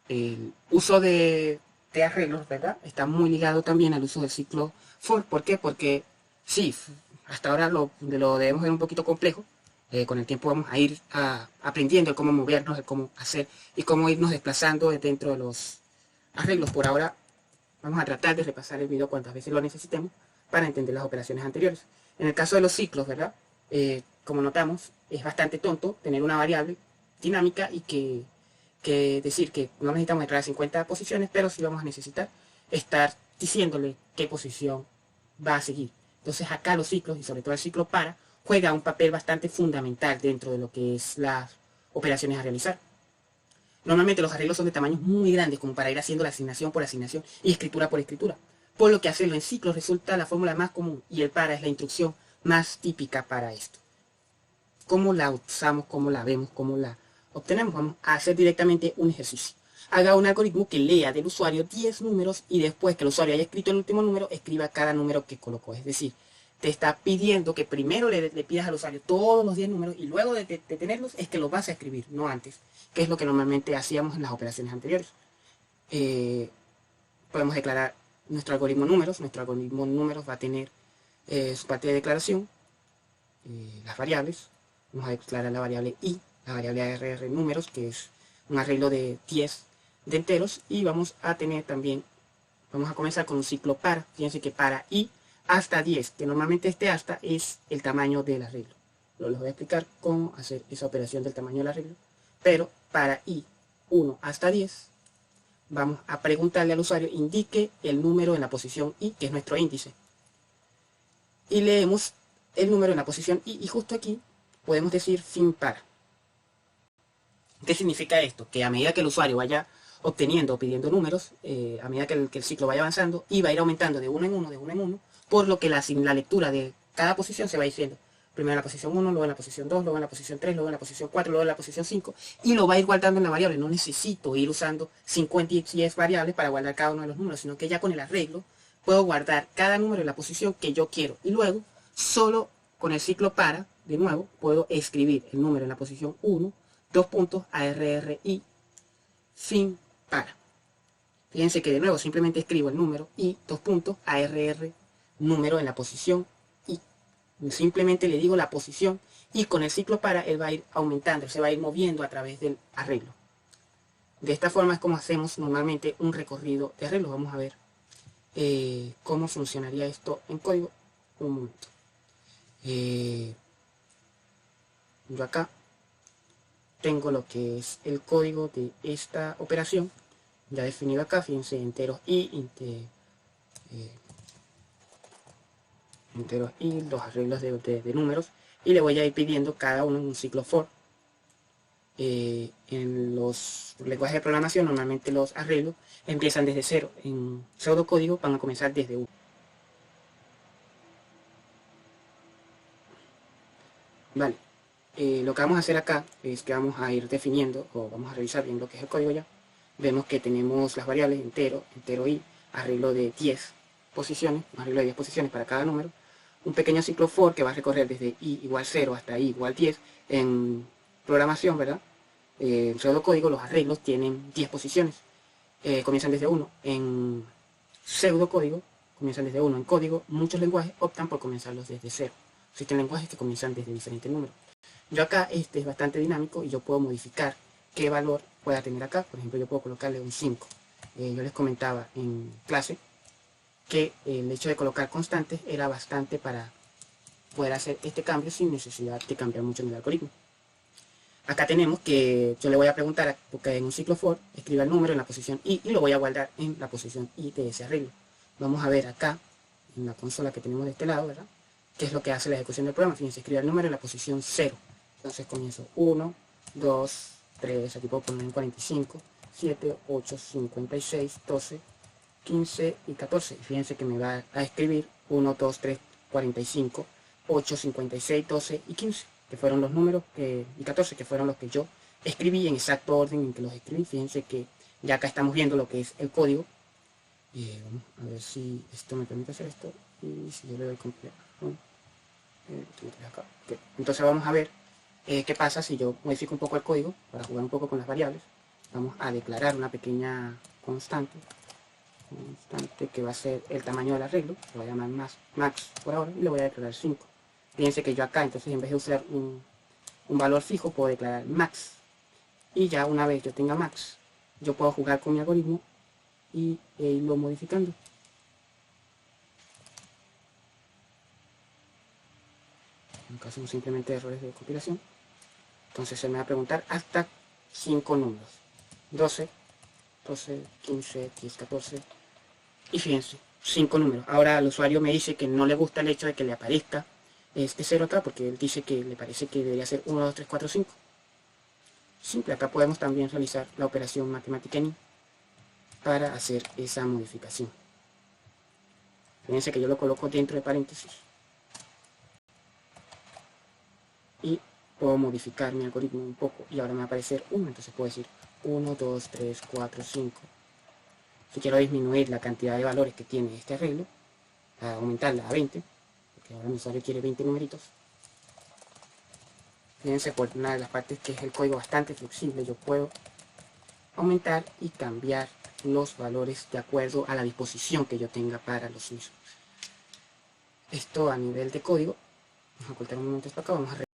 El uso de arreglos, ¿verdad? Está muy ligado también al uso del ciclo for. ¿Por qué? Porque sí, hasta ahora lo debemos ver un poquito complejo. Con el tiempo vamos a ir aprendiendo el cómo movernos, el cómo hacer y cómo irnos desplazando dentro de los arreglos. Por ahora vamos a tratar de repasar el video cuantas veces lo necesitemos para entender las operaciones anteriores. En el caso de los ciclos, ¿verdad? Como notamos, es bastante tonto tener una variable dinámica y que decir que no necesitamos entrar a 50 posiciones, pero sí vamos a necesitar estar diciéndole qué posición va a seguir. Entonces acá los ciclos, y sobre todo el ciclo para, juega un papel bastante fundamental dentro de lo que es las operaciones a realizar. Normalmente los arreglos son de tamaños muy grandes como para ir haciendo la asignación por asignación y escritura por escritura. Por lo que hacerlo en ciclos resulta la fórmula más común y el para es la instrucción más típica para esto. ¿Cómo la usamos? ¿Cómo la vemos? ¿Cómo la obtenemos? Vamos a hacer directamente un ejercicio. Haga un algoritmo que lea del usuario 10 números y después que el usuario haya escrito el último número, escriba cada número que colocó. Es decir, te está pidiendo que primero le pidas al usuario todos los 10 números y luego de tenerlos es que los vas a escribir, no antes, que es lo que normalmente hacíamos en las operaciones anteriores. Eh, Podemos declarar nuestro algoritmo números. Nuestro algoritmo números va a tener su parte de declaración, las variables. Vamos a declarar la variable i, la variable arr números, que es un arreglo de 10 de enteros, y vamos a tener también, vamos a comenzar con un ciclo para. Fíjense que para i hasta 10, que normalmente este hasta es el tamaño del arreglo. Les voy a explicar cómo hacer esa operación del tamaño del arreglo, pero para i 1 hasta 10, vamos a preguntarle al usuario indique el número en la posición i, que es nuestro índice, y leemos el número en la posición i, y justo aquí podemos decir fin para. ¿Qué significa esto? Que a medida que el usuario vaya obteniendo o pidiendo números, a medida que el ciclo vaya avanzando, y va a ir aumentando de uno en uno, de uno en uno, por lo que la lectura de cada posición se va diciendo. Primero en la posición 1, luego en la posición 2, luego en la posición 3, luego en la posición 4, luego en la posición 5, y lo va a ir guardando en la variable. No necesito ir usando 50 y 10 variables para guardar cada uno de los números, sino que ya con el arreglo puedo guardar cada número en la posición que yo quiero. Y luego, solo con el ciclo para, de nuevo, puedo escribir el número en la posición 1, 2 puntos, ARRI, fin para. Fíjense que de nuevo simplemente escribo el número y 2 puntos, ARR, número en la posición y. Simplemente le digo la posición y con el ciclo para él va a ir aumentando, se va a ir moviendo a través del arreglo. De esta forma es como hacemos normalmente un recorrido de arreglos. Vamos a ver cómo funcionaría esto en código. Un momento. Yo acá tengo lo que es el código de esta operación ya definido acá. Fíjense, enteros y enteros y los arreglos de números, y le voy a ir pidiendo cada uno en un ciclo for. En los lenguajes de programación normalmente los arreglos empiezan desde cero. En pseudocódigo van a comenzar desde 1. Vale, lo que vamos a hacer acá es que vamos a ir definiendo, o vamos a revisar bien lo que es el código ya. Vemos que tenemos las variables entero, entero y, arreglo de 10 posiciones, un arreglo de 10 posiciones para cada número, un pequeño ciclo for que va a recorrer desde i igual 0 hasta i igual 10. En programación, ¿verdad? En pseudocódigo los arreglos tienen 10 posiciones, comienzan desde 1. En pseudocódigo comienzan desde 1. En código, muchos lenguajes optan por comenzarlos desde 0. Existen lenguajes que comienzan desde diferentes números. Yo acá este es bastante dinámico y yo puedo modificar qué valor pueda tener acá. Por ejemplo, yo puedo colocarle un 5. Yo les comentaba en clase que el hecho de colocar constantes era bastante para poder hacer este cambio sin necesidad de cambiar mucho en el algoritmo. Acá tenemos que yo le voy a preguntar, porque en un ciclo for, escriba el número en la posición i y lo voy a guardar en la posición i de ese arreglo. Vamos a ver acá, en la consola que tenemos de este lado, ¿verdad? ¿Qué es lo que hace la ejecución del programa? Fíjense, escribe el número en la posición 0. Entonces comienzo 1, 2, 3, aquí puedo poner un 45, 7, 8, 56, 12, 15 y 14. Fíjense que me va a escribir 1, 2, 3, 45, 8, 56, 12 y 15, que fueron los números, y 14, que fueron los que yo escribí en exacto orden en que los escribí. Fíjense que ya acá estamos viendo lo que es el código. Vamos a ver si esto me permite hacer esto. Y si yo le doy completo. Entonces vamos a ver qué pasa si yo modifico un poco el código para jugar un poco con las variables. vamos a declarar una pequeña constante que va a ser el tamaño del arreglo. Lo voy a llamar max por ahora y le voy a declarar 5. Fíjense que yo acá, entonces en vez de usar un valor fijo, puedo declarar max. Y ya una vez yo tenga max, yo puedo jugar con mi algoritmo y irlo modificando. En caso son simplemente errores de compilación. Entonces se me va a preguntar hasta 5 números. 12, 15, 10, 14. Y fíjense, 5 números. Ahora el usuario me dice que no le gusta el hecho de que le aparezca este 0 acá, porque él dice que le parece que debería ser 1, 2, 3, 4, 5. Simple, acá podemos también realizar la operación matemática en para hacer esa modificación. Fíjense que yo lo coloco dentro de paréntesis y puedo modificar mi algoritmo un poco y ahora me va a aparecer 1, entonces puedo decir 1, 2, 3, 4, 5. Si quiero disminuir la cantidad de valores que tiene este arreglo, a aumentarla a 20, porque ahora mi usuario quiere 20 numeritos. Fíjense, por una de las partes que es el código bastante flexible, yo puedo aumentar y cambiar los valores de acuerdo a la disposición que yo tenga para los mismos. Esto a nivel de código, vamos a ocultar un momento esto acá, vamos a